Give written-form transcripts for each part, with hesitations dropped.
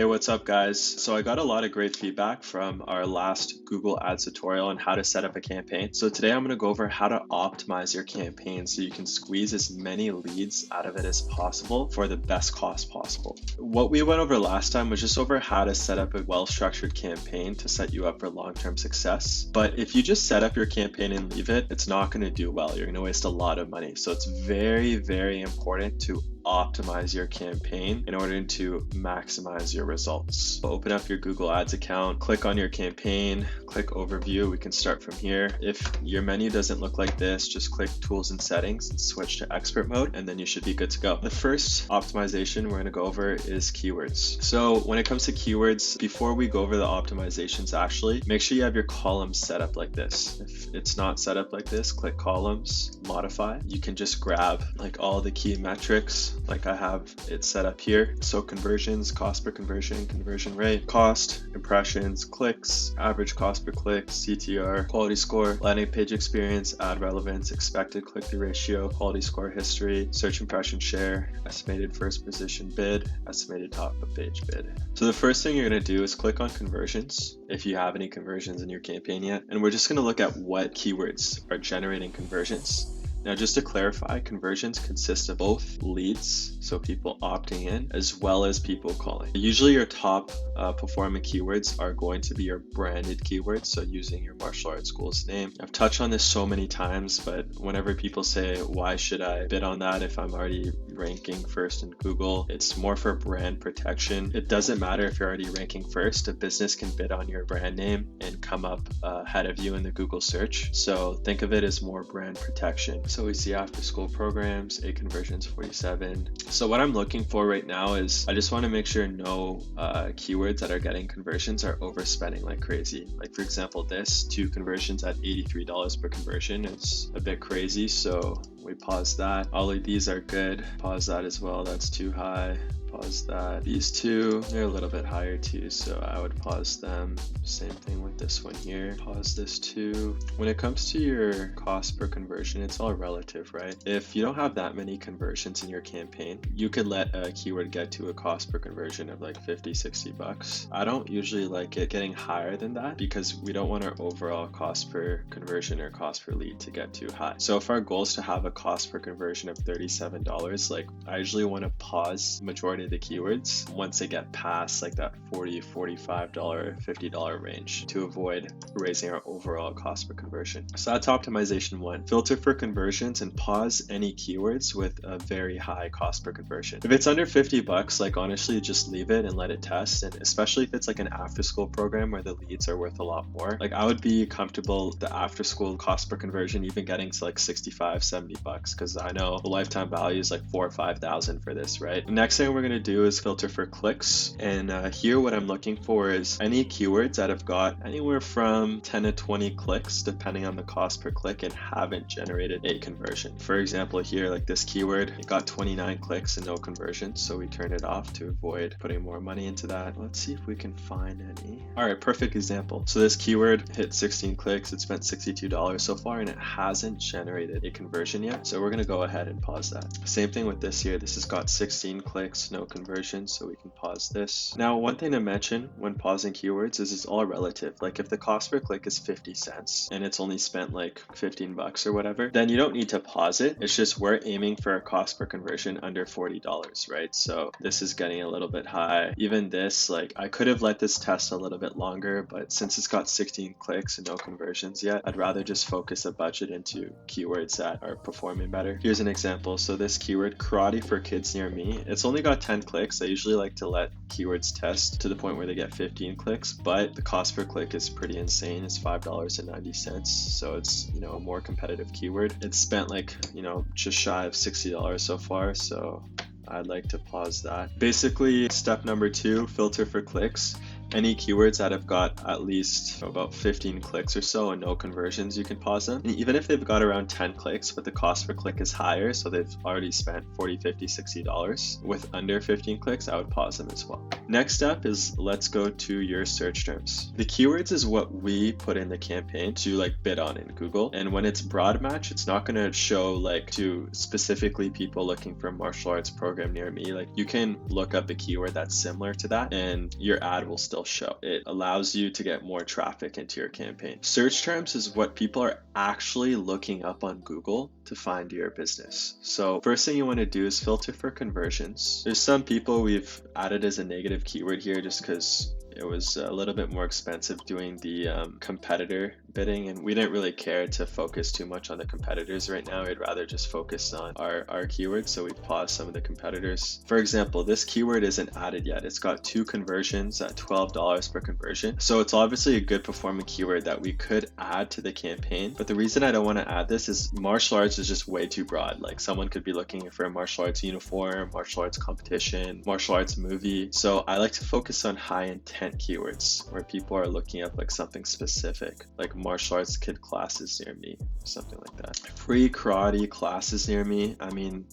Hey, what's up, guys? So I got a lot of great feedback from our last Google Ads tutorial on how to set up a campaign. So today I'm going to go over how to optimize your campaign so you can squeeze as many leads out of it as possible for the best cost possible. What we went over last time was just over how to set up a well-structured campaign to set you up for long-term success. But if you just set up your campaign and leave it, it's not going to do well. You're going to waste a lot of money. So it's very, very important to optimize your campaign in order to maximize your results. So open up your Google Ads account, click on your campaign, click overview. We can start from here. If your menu doesn't look like this, just click tools and settings and switch to expert mode, and then you should be good to go. The first optimization we're going to go over is keywords. So when it comes to keywords, before we go over the optimizations, actually make sure you have your columns set up like this. If it's not set up like this, click columns, modify. You can just grab like all the key metrics like I have it set up here. So conversions, cost per conversion, conversion rate, cost, impressions, clicks, average cost per click, CTR, quality score, landing page experience, ad relevance, expected click-through ratio, quality score history, search impression share, estimated first position bid, estimated top of page bid. So the first thing you're going to do is click on conversions if you have any conversions in your campaign yet. And we're just going to look at what keywords are generating conversions. Now, just to clarify, conversions consist of both leads, so people opting in, as well as people calling. Usually your top performing keywords are going to be your branded keywords, so using your martial arts school's name. I've touched on this so many times, but whenever people say, why should I bid on that if I'm already ranking first in Google? It's more for brand protection. It doesn't matter if you're already ranking first. A business can bid on your brand name and come up ahead of you in the Google search. So think of it as more brand protection. So we see after school programs, 8 conversions, 47. So what I'm looking for right now is I just want to make sure no keywords that are getting conversions are overspending like crazy. Like for example, this 2 conversions at $83 per conversion is a bit crazy. So we pause that. All of these are good. Pause that as well. That's too high. Pause that. These 2, they're a little bit higher too, so I would pause them. Same thing with this one here. Pause this too. When it comes to your cost per conversion, it's all relative, right? If you don't have that many conversions in your campaign, you could let a keyword get to a cost per conversion of like 50, 60 bucks. I don't usually like it getting higher than that because we don't want our overall cost per conversion or cost per lead to get too high. So if our goal is to have a cost per conversion of $37, like I usually want to pause the majority of the keywords once they get past like that $40, $45, $50 range to avoid raising our overall cost per conversion. So that's optimization 1. Filter for conversions and pause any keywords with a very high cost per conversion. If it's under 50 bucks, like honestly, just leave it and let it test. And especially if it's like an after school program where the leads are worth a lot more, like I would be comfortable the after school cost per conversion even getting to like 65, 70 bucks because I know the lifetime value is like 4,000 or 5,000 for this, right? The next thing we're going to do is filter for clicks, and here what I'm looking for is any keywords that have got anywhere from 10 to 20 clicks depending on the cost per click and haven't generated a conversion. For example, here like this keyword, it got 29 clicks and no conversion, so we turned it off to avoid putting more money into that. Let's see if we can find any. All right, perfect example. So this keyword hit 16 clicks, it spent $62 so far, and it hasn't generated a conversion yet, so we're going to go ahead and pause that. Same thing with this here. This has got 16 clicks, no conversion, so we can pause this. Now, one thing to mention when pausing keywords is it's all relative. Like if the cost per click is 50 cents and it's only spent like 15 bucks or whatever, then you don't need to pause it. It's just we're aiming for a cost per conversion under $40, right? So this is getting a little bit high. Even this, like I could have let this test a little bit longer, but since it's got 16 clicks and no conversions yet, I'd rather just focus a budget into keywords that are performing better. Here's an example. So this keyword, karate for kids near me, it's only got 10 clicks. I usually like to let keywords test to the point where they get 15 clicks, but the cost per click is pretty insane. It's $5.90. So it's, you know, a more competitive keyword. It's spent like, you know, just shy of $60 so far. So I'd like to pause that. Basically, step number 2, filter for clicks. Any keywords that have got at least about 15 clicks or so and no conversions, you can pause them. And even if they've got around 10 clicks, but the cost per click is higher, so they've already spent $40, $50, $60 with under 15 clicks, I would pause them as well. Next step is let's go to your search terms. The keywords is what we put in the campaign to like bid on in Google. And when it's broad match, it's not going to show like to specifically people looking for martial arts program near me. Like you can look up a keyword that's similar to that and your ad will still show. It allows you to get more traffic into your campaign. Search terms is what people are actually looking up on Google to find your business. So first thing you want to do is filter for conversions. There's some people we've added as a negative keyword here just because it was a little bit more expensive doing the competitor bidding, and we didn't really care to focus too much on the competitors right now. We'd rather just focus on our keywords, so we paused some of the competitors. For example, this keyword isn't added yet. It's got 2 conversions at $12 per conversion, so it's obviously a good performing keyword that we could add to the campaign. But the reason I don't want to add this is martial arts is just way too broad. Like someone could be looking for a martial arts uniform, martial arts competition, martial arts movie. So I like to focus on high intent keywords where people are looking up like something specific, like martial arts kid classes near me, something like that. Free karate classes near me. I mean,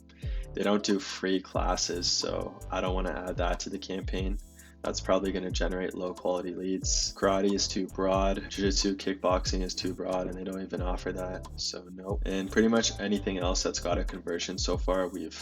they don't do free classes, so I don't want to add that to the campaign. That's probably going to generate low quality leads. Karate is too broad. Jiu-jitsu, kickboxing is too broad, and they don't even offer that. So no. And pretty much anything else that's got a conversion so far, we've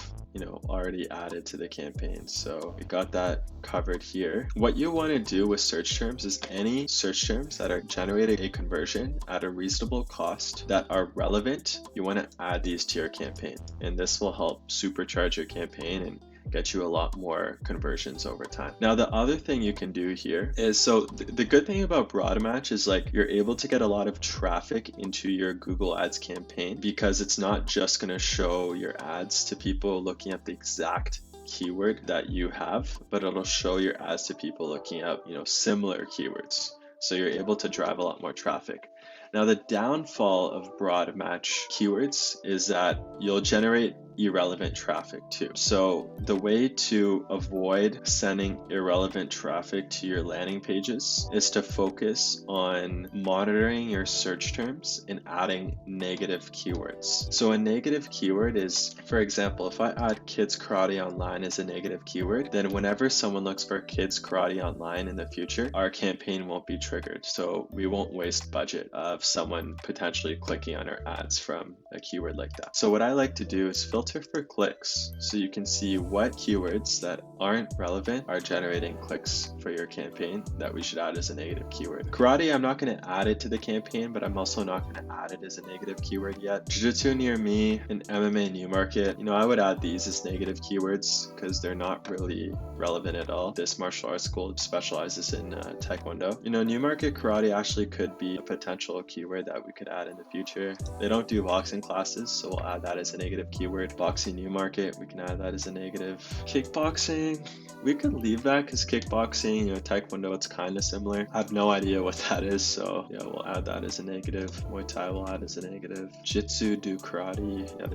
already added to the campaign. So we got that covered here. What you want to do with search terms is any search terms that are generating a conversion at a reasonable cost that are relevant, you want to add these to your campaign. And this will help supercharge your campaign and get you a lot more conversions over time. Now, the other thing you can do here is, so the good thing about broad match is like you're able to get a lot of traffic into your Google Ads campaign because it's not just going to show your ads to people looking at the exact keyword that you have, but it'll show your ads to people looking up, similar keywords. So you're able to drive a lot more traffic. Now, the downfall of broad match keywords is that you'll generate irrelevant traffic too. So the way to avoid sending irrelevant traffic to your landing pages is to focus on monitoring your search terms and adding negative keywords. So a negative keyword is, for example, if I add kids karate online as a negative keyword, then whenever someone looks for kids karate online in the future, our campaign won't be triggered. So we won't waste budget of someone potentially clicking on our ads from a keyword like that. So what I like to do is filter for clicks so you can see what keywords that aren't relevant are generating clicks for your campaign that we should add as a negative keyword. Karate, I'm not going to add it to the campaign, but I'm also not going to add it as a negative keyword yet. Jiu-jitsu near me and MMA new market, I would add these as negative keywords because they're not really relevant at all. This martial arts school specializes in Taekwondo. New market karate actually could be a potential keyword that we could add in the future. They don't do boxing classes, so we'll add that as a negative keyword. Boxing new market, we can add that as a negative. Kickboxing, we could leave that because kickboxing, Taekwondo, it's kind of similar. I have no idea what that is, so yeah, we'll add that as a negative. Muay Thai we'll add as a negative. Jitsu, do karate, yeah,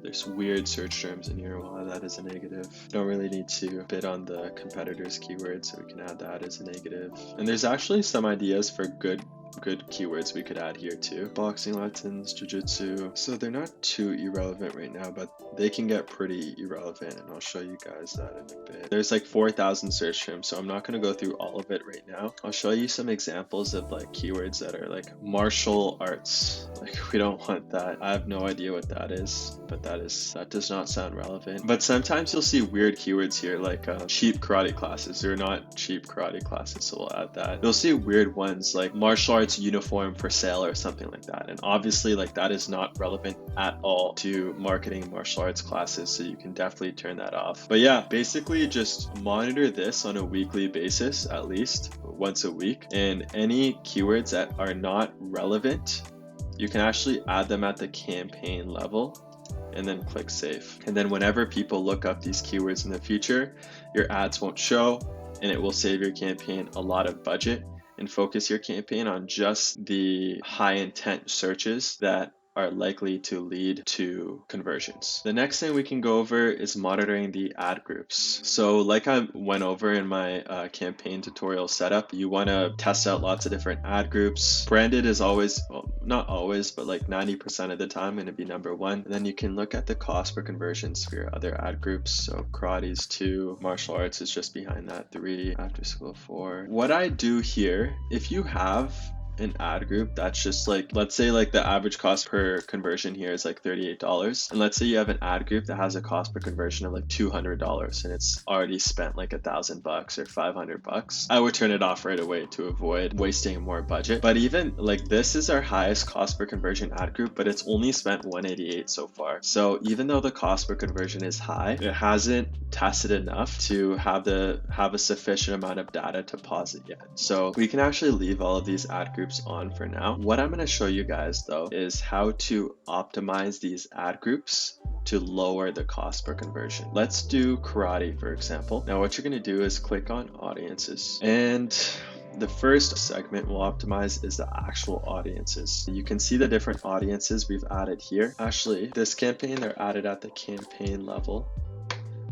there's weird search terms in here, we'll add that as a negative. Don't really need to bid on the competitors keyword, so we can add that as a negative. And there's actually some ideas for good keywords we could add here too. Boxing lessons, jiu-jitsu. So they're not too irrelevant right now, but they can get pretty irrelevant, and I'll show you guys that in a bit. There's like 4,000 search terms, so I'm not going to go through all of it right now. I'll show you some examples of like keywords that are like martial arts. Like we don't want that. I have no idea what that is, but that does not sound relevant. But sometimes you'll see weird keywords here, like cheap karate classes. They're not cheap karate classes, so we'll add that. You'll see weird ones like martial arts uniform for sale or something like that, and obviously like that is not relevant at all to marketing martial arts classes, so you can definitely turn that off. But yeah, basically just monitor this on a weekly basis, at least once a week, and any keywords that are not relevant, you can actually add them at the campaign level and then click save. And then whenever people look up these keywords in the future, your ads won't show, and it will save your campaign a lot of budget and focus your campaign on just the high intent searches that are likely to lead to conversions. The next thing we can go over is monitoring the ad groups. So like I went over in my campaign tutorial setup, you want to test out lots of different ad groups. Branded is always, well, not always, but like 90% of the time going to be number one. And then you can look at the cost per conversions for your other ad groups. So karate 2, martial arts is just behind that 3, after school 4. What I do here, if you have an ad group that's just like, let's say like the average cost per conversion here is like $38, and let's say you have an ad group that has a cost per conversion of like $200 and it's already spent like $1,000 or $500, I would turn it off right away to avoid wasting more budget. But even like this is our highest cost per conversion ad group, but it's only spent $188 so far. So even though the cost per conversion is high, it hasn't tested enough to have a sufficient amount of data to pause it yet. So we can actually leave all of these ad groups on for now. What I'm going to show you guys though is how to optimize these ad groups to lower the cost per conversion. Let's do karate, for example. Now what you're going to do is click on audiences, and the first segment we'll optimize is the actual audiences. You can see the different audiences we've added here. Actually, this campaign, they're added at the campaign level.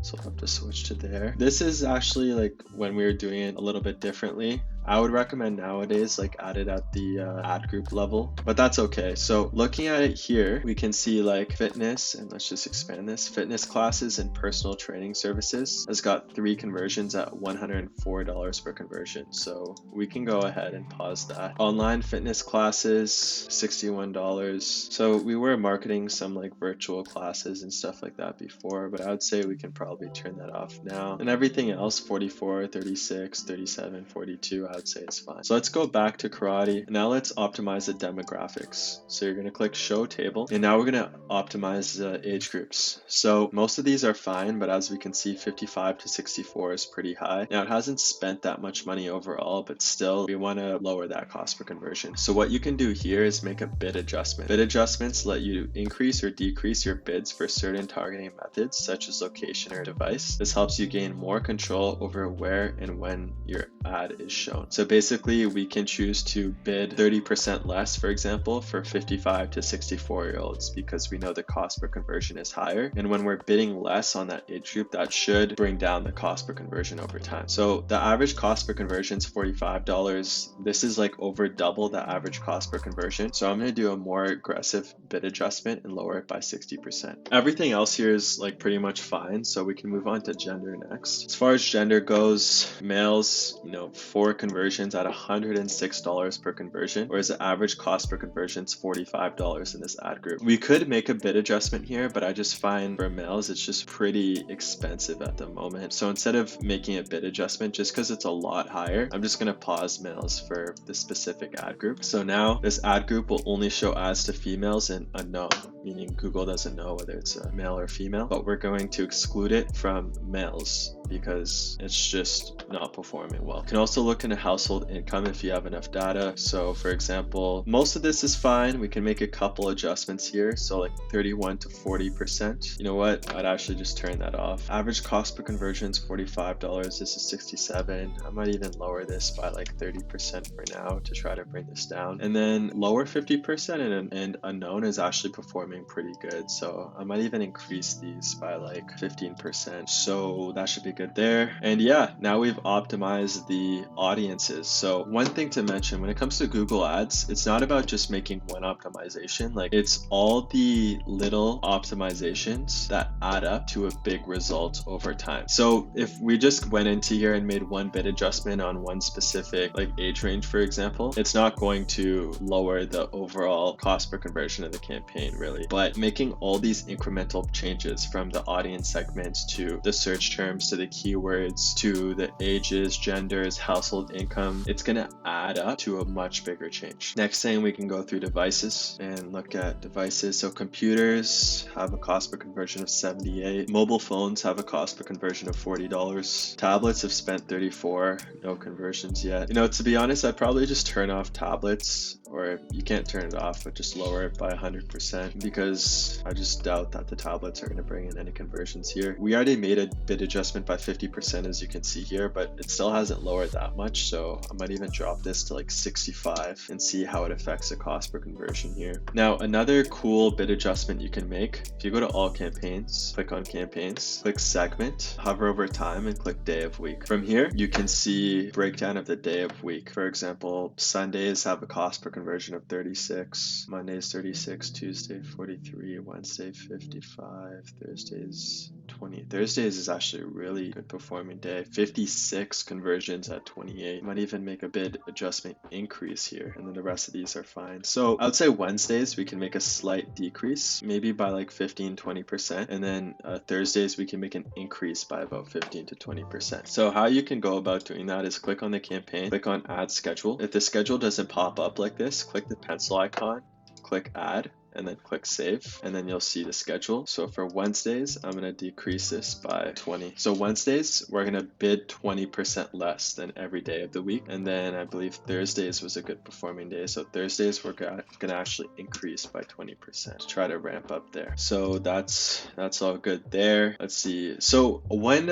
So I'll have to switch to there. This is actually like when we were doing it a little bit differently. I would recommend nowadays like add it at the ad group level, but that's okay. So looking at it here, we can see like fitness, and let's just expand this. Fitness classes and personal training services has got 3 conversions at $104 per conversion. So we can go ahead and pause that. Online fitness classes, $61. So we were marketing some like virtual classes and stuff like that before, but I would say we can probably turn that off now. And everything else, 44, 36, 37, 42, I would say it's fine. So let's go back to karate. Now let's optimize the demographics. So you're going to click show table, and now we're going to optimize the age groups. So most of these are fine, but as we can see, 55 to 64 is pretty high. Now it hasn't spent that much money overall, but still we want to lower that cost per conversion. So what you can do here is make a bid adjustment. Bid adjustments let you increase or decrease your bids for certain targeting methods such as location or device. This helps you gain more control over where and when your ad is shown. So basically we can choose to bid 30% less, for example, for 55 to 64-year-olds because we know the cost per conversion is higher. And when we're bidding less on that age group, that should bring down the cost per conversion over time. So the average cost per conversion is $45. This is like over double the average cost per conversion. So I'm going to do a more aggressive bid adjustment and lower it by 60%. Everything else here is like pretty much fine. So we can move on to gender next. As far as gender goes, males, 4 conversions at $106 per conversion, whereas the average cost per conversion is $45 in this ad group. We could make a bid adjustment here, but I just find for males it's just pretty expensive at the moment. So instead of making a bid adjustment, just because it's a lot higher, I'm just going to pause males for this specific ad group. So now this ad group will only show ads to females and unknown, meaning Google doesn't know whether it's a male or female, but we're going to exclude it from males because it's just not performing well. You can also look into household income if you have enough data. So for example, most of this is fine. We can make a couple adjustments here. So like 31 to 40%. You know what? I'd actually just turn that off. Average cost per conversion is $45. This is $67. I might even lower this by like 30% for now to try to bring this down. And then lower 50% and unknown is actually performing pretty good. So I might even increase these by like 15%. So that should be good there. And yeah, now we've optimized the audiences. So one thing to mention when it comes to Google Ads, it's not about just making one optimization. Like it's all the little optimizations that add up to a big result over time. So if we just went into here and made one bid adjustment on one specific like age range, for example, it's not going to lower the overall cost per conversion of the campaign really. But making all these incremental changes from the audience segments to the search terms to the keywords to the ages, genders, household income, it's going to add up to a much bigger change. Next thing, we can go through devices and look at devices. So computers have a cost per conversion of 78. Mobile phones have a cost per conversion of $40. Tablets have spent 34. No conversions yet. To be honest, I'd probably just turn off tablets, or you can't turn it off, but just lower it by 100% because I just doubt that the tablets are going to bring in any conversions here. We already made a bid adjustment by 50%, as you can see here, but it still hasn't lowered that much. much. So I might even drop this to like 65 and see how it affects the cost per conversion here. Now, another cool bid adjustment you can make, if you go to all campaigns, click on campaigns, click segment, hover over time and click day of week. From here, you can see breakdown of the day of week. For example, Sundays have a cost per conversion of 36, Mondays 36, Tuesday 43, Wednesday 55, Thursdays 20. Thursdays is actually a really good performing day. 56 conversions at 28. Might even make a bid adjustment increase here, and then the rest of these are fine. So I would say Wednesdays we can make a slight decrease, maybe by like 15-20%, and then Thursdays we can make an increase by about 15 to 20%. So how you can go about doing that is click on the campaign, click on add schedule. If the schedule doesn't pop up like this, click the pencil icon, click add, and then click save, and then you'll see the schedule. So for Wednesdays, I'm gonna decrease this by 20. So Wednesdays, we're gonna bid 20% less than every day of the week. And then I believe Thursdays was a good performing day. So Thursdays, we're gonna actually increase by 20% to try to ramp up there. So that's all good there. Let's see. So one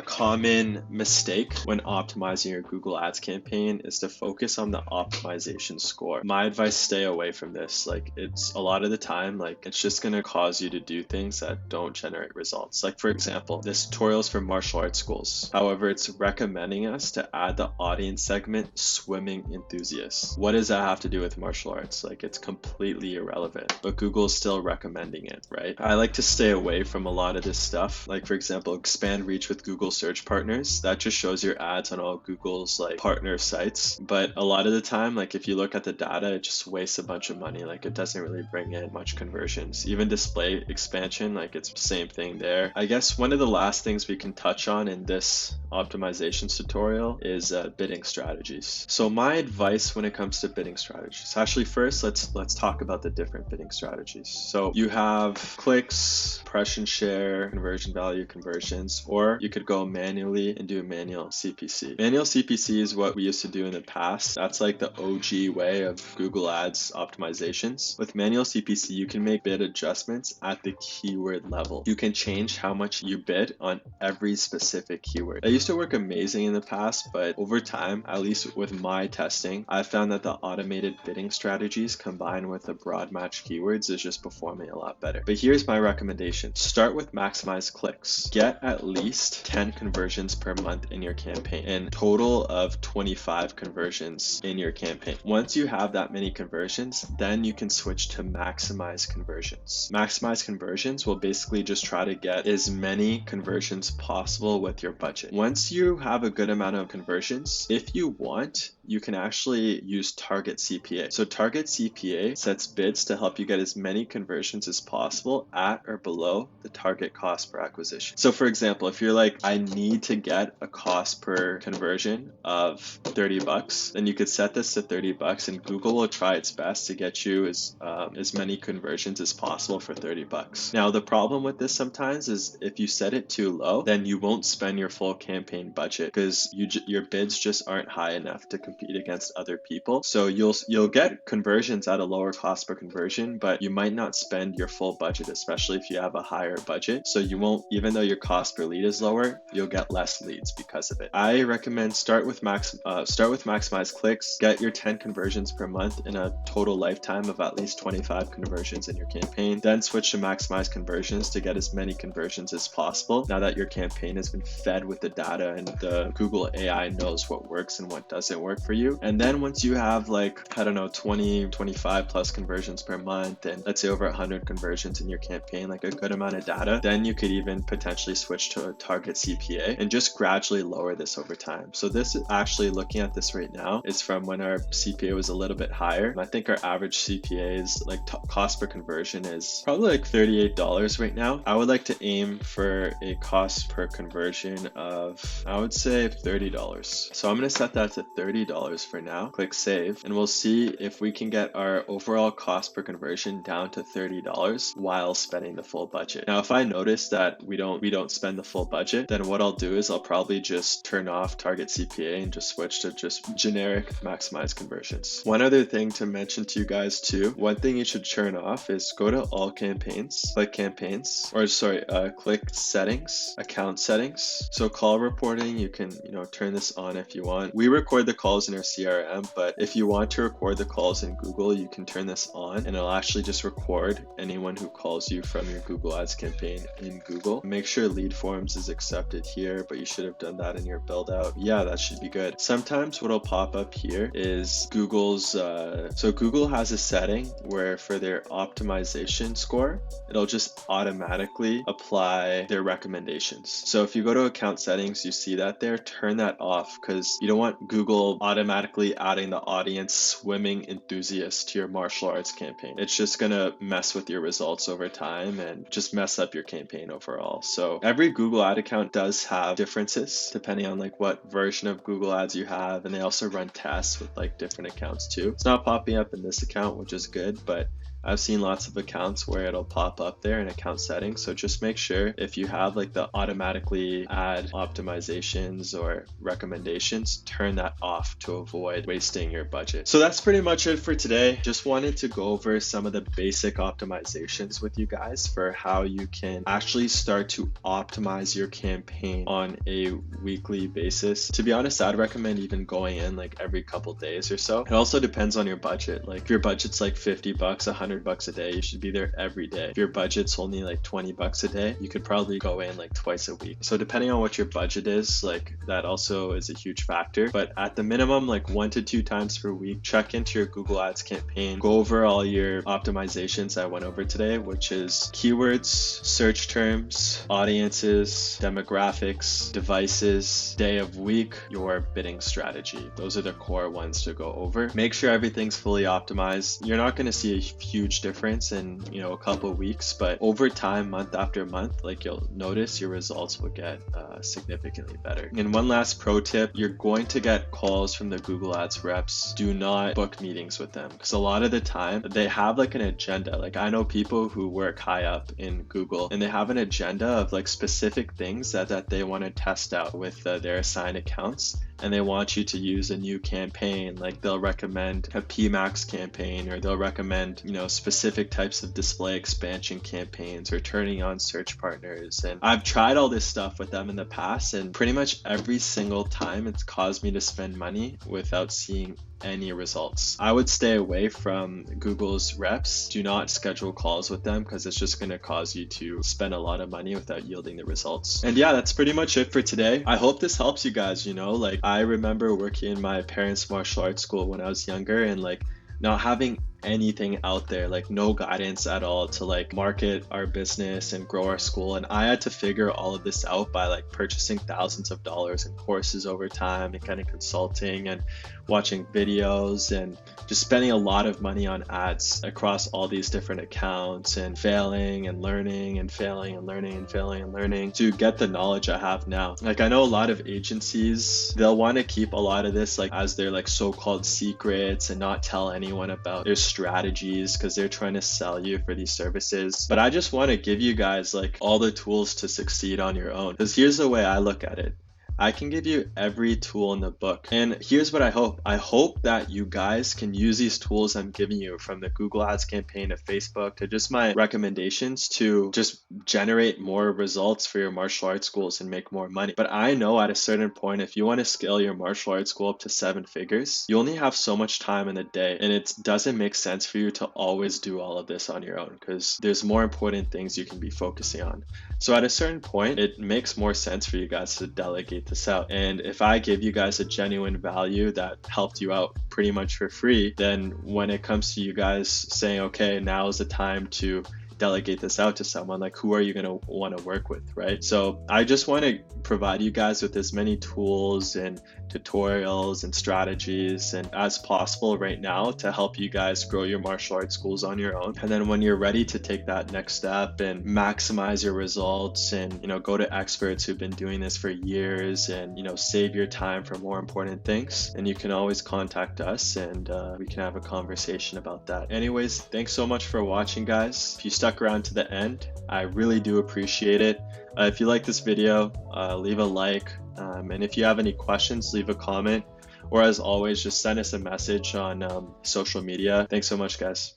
common mistake when optimizing your Google Ads campaign is to focus on the optimization score. My advice, stay away from this. Like, it's a lot of the time, like, it's just going to cause you to do things that don't generate results. Like, for example, this tutorial is for martial arts schools. However, it's recommending us to add the audience segment swimming enthusiasts. What does that have to do with martial arts? Like, it's completely irrelevant, but Google's still recommending it, right? I like to stay away from a lot of this stuff. Like, for example, expand reach with Google search partners. That just shows your ads on all Google's like partner sites. But a lot of the time, like, if you look at the data, it just wastes a bunch of money. Like, it doesn't really bring in much conversions. Even display expansion, like, it's the same thing there. I guess one of the last things we can touch on in this optimizations tutorial is bidding strategies. So my advice when it comes to bidding strategies, actually first let's talk about the different bidding strategies. So you have clicks, impression share, conversion value, conversions, or you could go manually and do manual CPC. Manual CPC is what we used to do in the past. That's like the OG way of Google Ads optimizations. With manual CPC, you can make bid adjustments at the keyword level. You can change how much you bid on every specific keyword. That used to work amazing in the past, but over time, at least with my testing, I found that the automated bidding strategies combined with the broad match keywords is just performing a lot better. But here's my recommendation. Start with maximize clicks. Get at least 10 conversions per month in your campaign, and total of 25 conversions in your campaign. Once you have that many conversions, then you can switch to maximize conversions. Maximize conversions will basically just try to get as many conversions possible with your budget. Once you have a good amount of conversions, if you want, you can actually use target CPA. So target CPA sets bids to help you get as many conversions as possible at or below the target cost per acquisition. So for example, if you're like, I need to get a cost per conversion of $30, then you could set this to $30, and Google will try its best to get you as many conversions as possible for $30. Now, the problem with this sometimes is if you set it too low, then you won't spend your full campaign budget because your bids just aren't high enough to compete against other people. So you'll get conversions at a lower cost per conversion, but you might not spend your full budget, especially if you have a higher budget. So you won't, even though your cost per lead is lower, you'll get less leads because of it. I recommend start with maximize clicks, get your 10 conversions per month in a total lifetime of at least 25 conversions in your campaign, then switch to maximize conversions to get as many conversions as possible now that your campaign has been fed with the data and the Google AI knows what works and what doesn't work for you. And then once you have like, I don't know, 20, 25 plus conversions per month, and let's say over 100 conversions in your campaign, like a good amount of data, then you could even potentially switch to a target CPA and just gradually lower this over time. So this is actually, looking at this right now, is from when our CPA was a little bit higher. I think our average CPA is like cost per conversion is probably like $38 right now. I would like to aim for a cost per conversion of, I would say, $30. So I'm going to set that to $30 for now. Click save, and we'll see if we can get our overall cost per conversion down to $30 while spending the full budget. Now, if I notice that we don't spend the full budget, then what I'll do is I'll probably just turn off target CPA and just switch to just generic maximize conversions. One other thing to mention to you guys too, one thing you should turn off is go to all campaigns, click campaigns, or sorry, click settings, account settings. So call reporting, you can, turn this on if you want. We record the calls in our CRM, but if you want to record the calls in Google, you can turn this on and it'll actually just record anyone who calls you from your Google Ads campaign in Google. Make sure lead forms is accepted here, but you should have done that in your build out. Yeah, that should be good. Sometimes what'll pop up here is Google's, so Google has a setting where for their optimization score, it'll just automatically apply their recommendations. So if you go to account settings, you see that there, turn that off because you don't want Google automatically adding the audience swimming enthusiast to your martial arts campaign. It's just gonna mess with your results over time and just mess up your campaign overall. So every Google ad account does have differences depending on like what version of Google Ads you have, and they also run tests with like different accounts too. It's not popping up in this account, which is good, but I've seen lots of accounts where it'll pop up there in account settings. So just make sure if you have like the automatically add optimizations or recommendations, turn that off to avoid wasting your budget. So that's pretty much it for today. Just wanted to go over some of the basic optimizations with you guys for how you can actually start to optimize your campaign on a weekly basis. To be honest, I'd recommend even going in like every couple days or so. It also depends on your budget. Like if your budget's like $50, $100 a day, you should be there every day. If your budget's only like $20 a day, you could probably go in like twice a week. So depending on what your budget is, like that also is a huge factor. But at the minimum, like 1 to 2 times per week, check into your Google Ads campaign, go over all your optimizations I went over today, which is keywords, search terms, audiences, demographics, devices, day of week, your bidding strategy. Those are the core ones to go over. Make sure everything's fully optimized. You're not going to see a huge difference in a couple of weeks, but over time, month after month, like you'll notice your results will get significantly better. And one last pro tip, you're going to get calls from the Google Ads reps. Do not book meetings with them because a lot of the time they have like an agenda. Like I know people who work high up in Google and they have an agenda of like specific things that they want to test out with their assigned accounts. And they want you to use a new campaign, like they'll recommend a PMAX campaign, or they'll recommend, specific types of display expansion campaigns or turning on search partners. And I've tried all this stuff with them in the past, and pretty much every single time it's caused me to spend money without seeing any results. I would stay away from Google's reps. Do not schedule calls with them because it's just going to cause you to spend a lot of money without yielding the results. And yeah, that's pretty much it for today. I hope this helps you guys. Like I remember working in my parents' martial arts school when I was younger, and like not having anything out there, like no guidance at all to like market our business and grow our school. And I had to figure all of this out by like purchasing thousands of dollars in courses over time and kind of consulting and watching videos and just spending a lot of money on ads across all these different accounts and failing and learning and failing and learning and failing and learning to get the knowledge I have now. Like I know a lot of agencies, they'll want to keep a lot of this like as their like so-called secrets and not tell anyone about their strategies because they're trying to sell you for these services. But I just want to give you guys like all the tools to succeed on your own, because here's the way I look at it. I can give you every tool in the book. And here's what I hope. I hope that you guys can use these tools I'm giving you, from the Google Ads campaign to Facebook to just my recommendations, to just generate more results for your martial arts schools and make more money. But I know at a certain point, if you want to scale your martial arts school up to 7 figures, you only have so much time in the day. And it doesn't make sense for you to always do all of this on your own, because there's more important things you can be focusing on. So at a certain point, it makes more sense for you guys to delegate this out. And if I give you guys a genuine value that helped you out pretty much for free, then when it comes to you guys saying, okay, now is the time to delegate this out to someone, like who are you going to want to work with, right? So I just want to provide you guys with as many tools and tutorials and strategies and as possible right now to help you guys grow your martial arts schools on your own. And then when you're ready to take that next step and maximize your results and, go to experts who've been doing this for years and, save your time for more important things, and you can always contact us and we can have a conversation about that. Anyways, thanks so much for watching, guys. If you stuck around to the end, I really do appreciate it. If you like this video, leave a like, and if you have any questions, leave a comment, or as always, just send us a message on social media. Thanks so much, guys.